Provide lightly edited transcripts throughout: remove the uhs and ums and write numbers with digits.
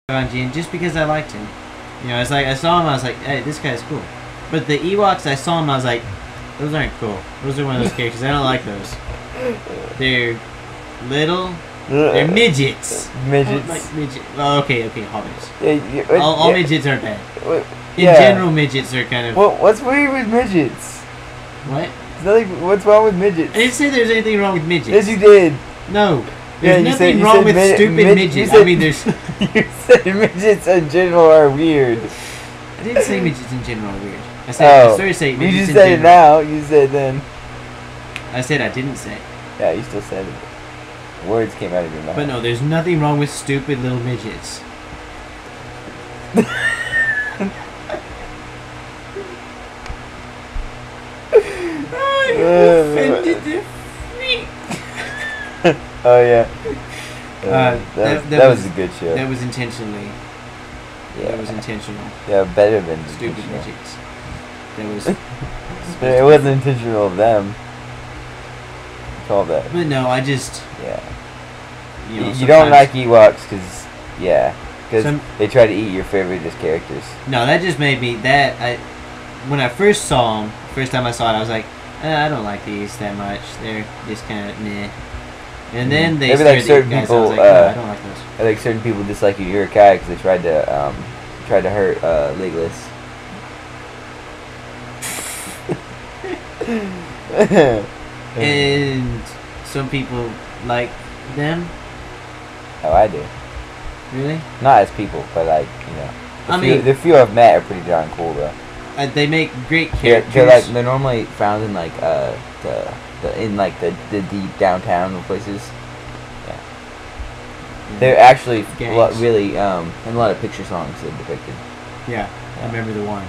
on Gene just because I liked him. You know, it's like I saw him, I was like, hey, this guy's cool. But the Ewoks, I saw him, I was like, those aren't cool. Those are one of those characters. I don't like those. They're little. They're midgets. Midgets. Like midget. Oh, okay, hobbits. Yeah, All midgets aren't bad. In yeah. general, midgets are kind of. What's weird with midgets? What? What's wrong with midgets? I didn't say there's anything wrong with midgets. Yes, you did. No. There's Yeah, nothing wrong with stupid midgets. I mean, there's. You said midgets in general are weird. I didn't say midgets in general are weird. I started saying midgets you just in said general. it now. You said then. I said I didn't say. Yeah, you still said it. Words came out of your mouth. But no, there's nothing wrong with stupid little midgets. You offended the freak. Oh yeah. That was a good show. That was intentionally. Yeah. That was intentional. Yeah, better than Stupid midgets. That was. It wasn't intentional of them. Call that. But no, I just. Yeah. You know, you don't like Ewoks because Some- they try to eat your favorite characters. No, that just made me when I first saw them, first time I saw it, I was like, I don't like these that much. They're just kind of meh. And then they maybe started like certain guys, people. I was like, no, I don't like those. Like certain people dislike your Urukai because they tried to hurt Legolas. And some people like them. Oh, I do. Really? Not as people, but like The few I've met are pretty darn cool though. They make great characters. They're normally found in like the deep downtown places. Yeah. They're actually really in a lot of picture songs they're depicted. Yeah, I remember the one.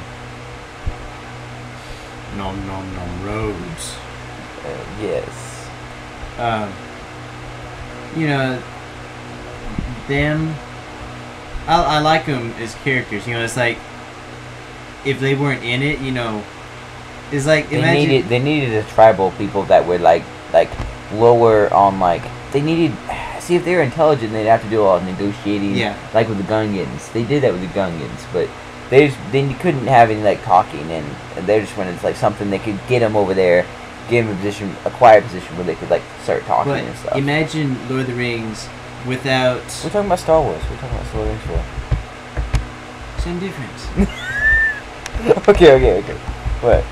Nom nom nom roads. Yes. You know, them. I like them as characters. You know, it's like if they weren't in it, you know, it's like they needed a tribal people that were like lower on like they needed. See, if they were intelligent, they'd have to do a lot of negotiating. Yeah. Like with the Gungans, they did that with the Gungans, but they couldn't have any like talking, and they just wanted like something that could get them over there, give them a quiet position where they could like start talking and stuff. Imagine Lord of the Rings without. We're talking about Star Wars. We're talking about Star Wars. Same difference. Okay. What?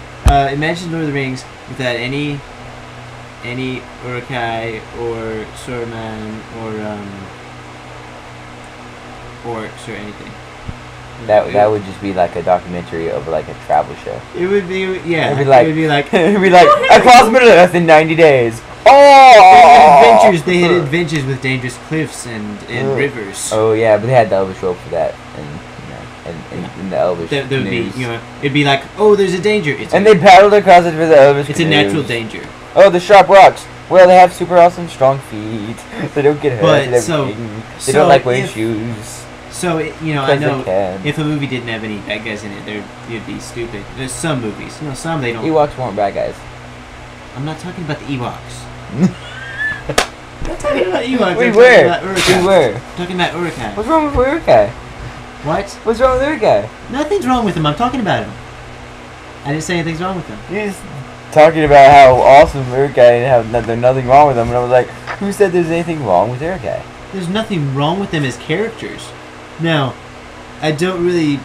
Imagine Lord of the Rings without any Urukai or Saruman or orcs or anything. That would just be like a documentary of like a travel show. It would be It'd be like across Middle Earth in 90 days. Oh! They had adventures with dangerous cliffs and rivers. Oh yeah, but they had the Elvish rope for that, and the Elvish. There would be, it'd be like, oh, there's a danger. They paddled across it for the Elvish. It's a natural danger. Oh, the sharp rocks. Well, they have super awesome strong feet. They don't get hurt. They don't like wearing shoes. So I know if a movie didn't have any bad guys in it, it'd be stupid. There's some movies, some they don't. Ewoks weren't bad guys. I'm not talking about the Ewoks. I'm not talking about Ewoks. We were. Talking about Urukai. What's wrong with Urukai? What? What's wrong with Urukai? Nothing's wrong with him. I'm talking about him. I didn't say anything's wrong with him. You're just talking about how awesome Urukai and how there's nothing wrong with him, and I was like, who said there's anything wrong with Urukai? There's nothing wrong with them as characters. Now, I don't really...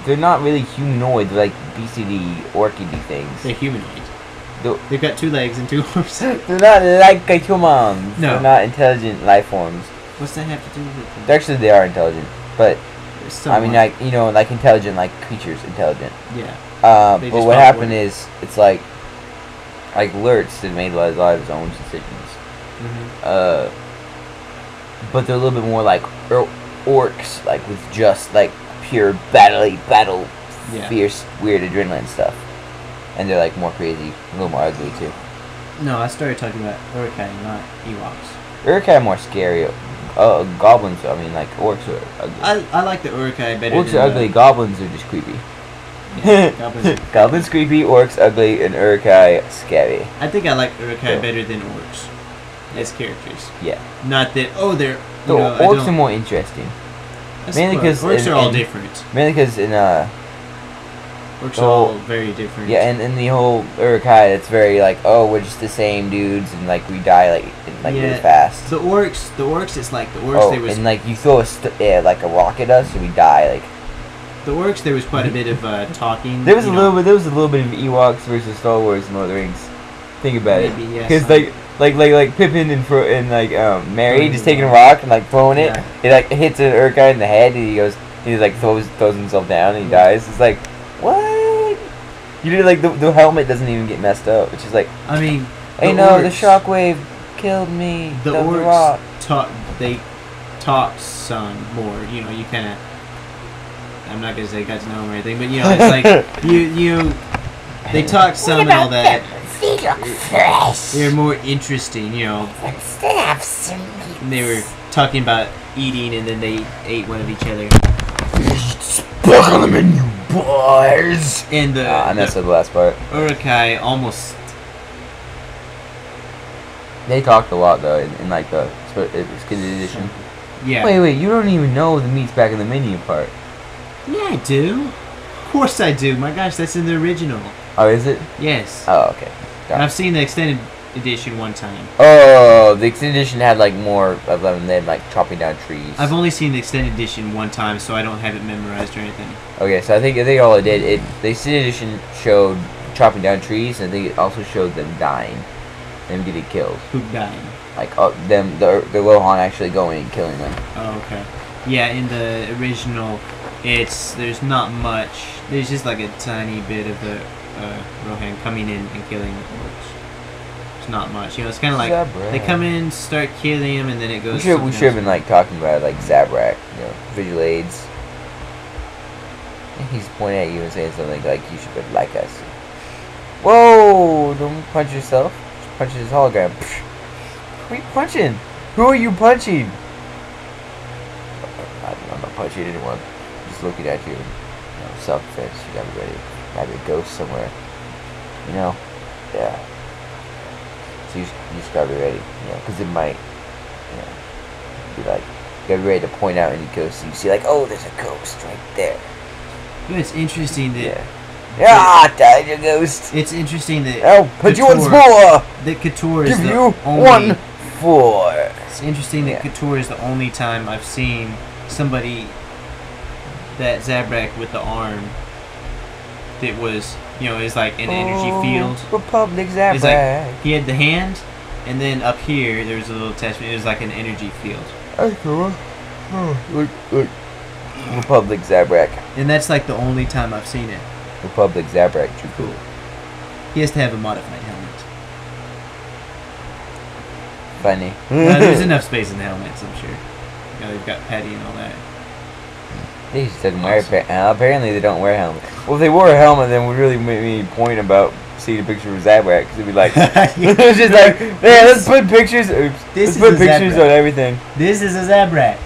They're not really humanoid, they're like BCD, orchidy things. They're humanoid. They've got 2 legs and 2 arms. They're not like humans. No. They're not intelligent life forms. What's that have to do with it? Actually, they are intelligent, but... Somewhat. I mean, like intelligent, like creatures intelligent. Yeah. But what happened is, it's like Lurtz that made a lot of his own decisions. Mm-hmm. But they're a little bit more like orcs, like with just like pure battle, fierce, weird adrenaline stuff. And they're like more crazy, a little more ugly too. No, I started talking about Urukai, not Ewoks. Urukai are more scary. Goblins, I mean, like orcs are ugly. I like the Urukai better. Orcs are ugly. Goblins are just creepy. Yeah, Goblins creepy, orcs ugly, and Urukai scary. I think I like Urukai better than orcs as characters. Yeah. Not that they're orcs are more interesting. Mainly because orcs are all different. Mainly because in Orcs are all very different. Yeah, and in the whole Uruk-hai, it's very like, oh, we're just the same dudes, and like we die really fast. The orcs, it's like the orcs. There was and like you throw like a rock at us, and we die. Like the orcs, there was quite a bit of talking. There was a little bit of Ewoks versus Star Wars in Lord of the Rings. Think about it, because like Pippin and like Merry just taking a rock and like throwing it. It like hits an Uruk-hai in the head, and he like throws himself down and he dies. It's like, what? You did like the helmet doesn't even get messed up, which is like, I mean, hey, no, the shockwave killed me. The orcs talk some more. You know, you kind of. I'm not gonna say got to know them or anything, but you know, it's like they talk some and all that. They look fresh. They're more interesting, you know. Instead have some meat. And they were talking about eating, and then they ate one of each other. It's back on the menu, boys. And I messed up the last part. Uruk-hai almost. They talked a lot though in like the extended edition. Yeah. Wait, you don't even know the meat's back in the menu part. Yeah, I do. Of course I do. My gosh, that's in the original. Oh, is it? Yes. Oh, okay. And I've seen the extended edition one time. Oh, the extended edition had like more of them than like chopping down trees. I've only seen the extended edition one time, so I don't have it memorized or anything. Okay, so I think all it did, the extended edition showed chopping down trees, and I think it also showed them dying, them getting killed. Who dying? Like the Rohan actually going and killing them. Oh, okay. Yeah, in the original, there's not much. There's just like a tiny bit of the Rohan coming in and killing the orcs. It's not much. You know, it's kind of like they come in, start killing him, and then it goes. We should have been like talking about like Zabrak, you know, visual aids. And he's pointing at you and saying something like you should be like us. Whoa! Don't punch yourself. Just punch his hologram. Who are you punching? Who are you punching? I'm not punching anyone. I'm just looking at you. You know, self-defense. You gotta be ready. Maybe a ghost somewhere. You know? Yeah. So you just gotta be ready. You know, because it might, you know, be like, you gotta be ready to point out any ghosts. So you see like, oh, there's a ghost right there. You know, it's interesting that. Yeah, died a ghost. It's interesting that. Oh, put you once more. That Couture is Give the you only. 1-4. It's interesting that Couture is the only time I've seen somebody that Zabrak with the arm that was, you know, is like an energy field. Republic Zabrak. It's like he had the hand, and then up here there was a little attachment. It was like an energy field. Look. Republic Zabrak. And that's like the only time I've seen it. Republic Zabrak, too cool. He has to have a modified helmet. Funny. There's enough space in the helmets, I'm sure. You know, they've got Patty and all that. They just didn't wear apparently they don't wear helmets. Well, if they wore a helmet, then would really make me point about seeing a picture of Zabrak, because it'd be like, it's just like, yeah, let's put pictures. Oops. Let's put pictures on everything. This is a Zabrak,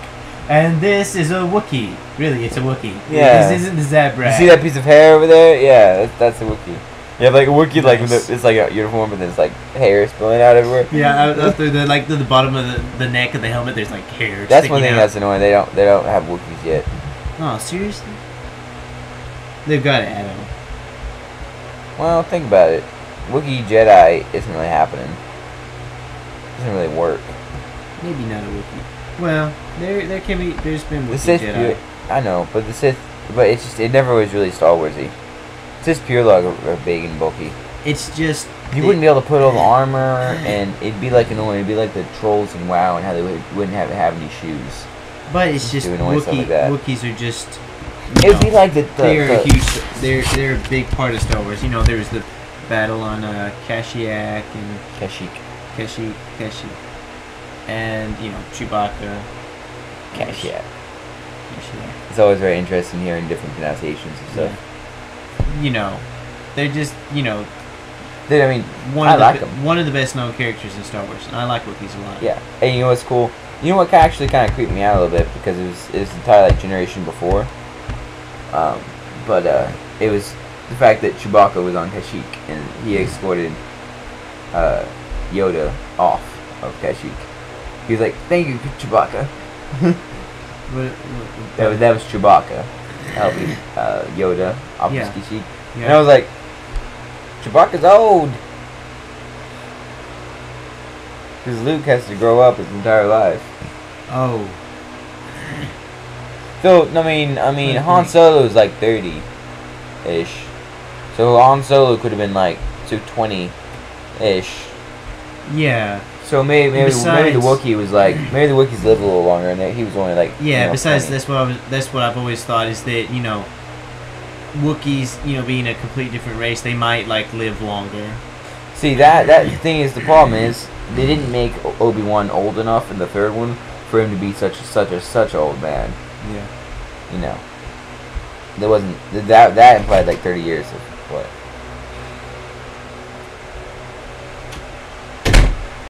and this is a Wookiee. Really, it's a Wookiee. Yeah. This isn't the Zabrak. You see that piece of hair over there? Yeah, that's a Wookiee. You have like a Wookiee, like it's like a uniform, and there's like hair spilling out everywhere. Yeah, up through the bottom of the neck of the helmet, there's like hair. That's one thing that's annoying. They don't have Wookiees yet. Oh, seriously? They've got to add them. Well, think about it. Wookiee Jedi isn't really happening. It doesn't really work. Maybe not a Wookiee. Well, there can be. There's been Wookiee the Sith Jedi. I know, but the Sith. But it never was really Star Warsy. Sith pure log are big and bulky. It's just you wouldn't be able to put on the armor, and it'd be like annoying. It'd be like the trolls in WoW and how they wouldn't have any shoes. But it's just Wookiees are just. It'd be like they're a huge. They're a big part of Star Wars. You know, there was the battle on Kashyyyk and Kashyyyk, and you know Chewbacca. Kashyyyk. It's always very interesting hearing different pronunciations and stuff. Yeah. You know, they're just I mean, one of the best known characters in Star Wars, and I like Wookiees a lot. Yeah, and you know what's cool? You know what actually kind of creeped me out a little bit, because it was the entire like generation before. But it was the fact that Chewbacca was on Kashyyyk and he escorted Yoda off of Kashyyyk. He was like, "Thank you, Chewbacca." That was Chewbacca. Helping Yoda off Yeah. his cheek. Yeah. And I was like, Chewbacca's old. Because Luke has to grow up his entire life. Oh. So I mean, Han Solo is like 30-ish. So Han Solo could have been like 20-ish. Yeah. So maybe the Besides- Wookiee was like maybe the Wookiees lived a little longer and he was only like Yeah. you know, Besides, 20. that's what I've always thought is that Wookiees, being a complete different race, they might like live longer. See that thing is the problem is they didn't make Obi-Wan old enough in the third one for him to be such an old man. Yeah. You know. There wasn't that implied like 30 years of what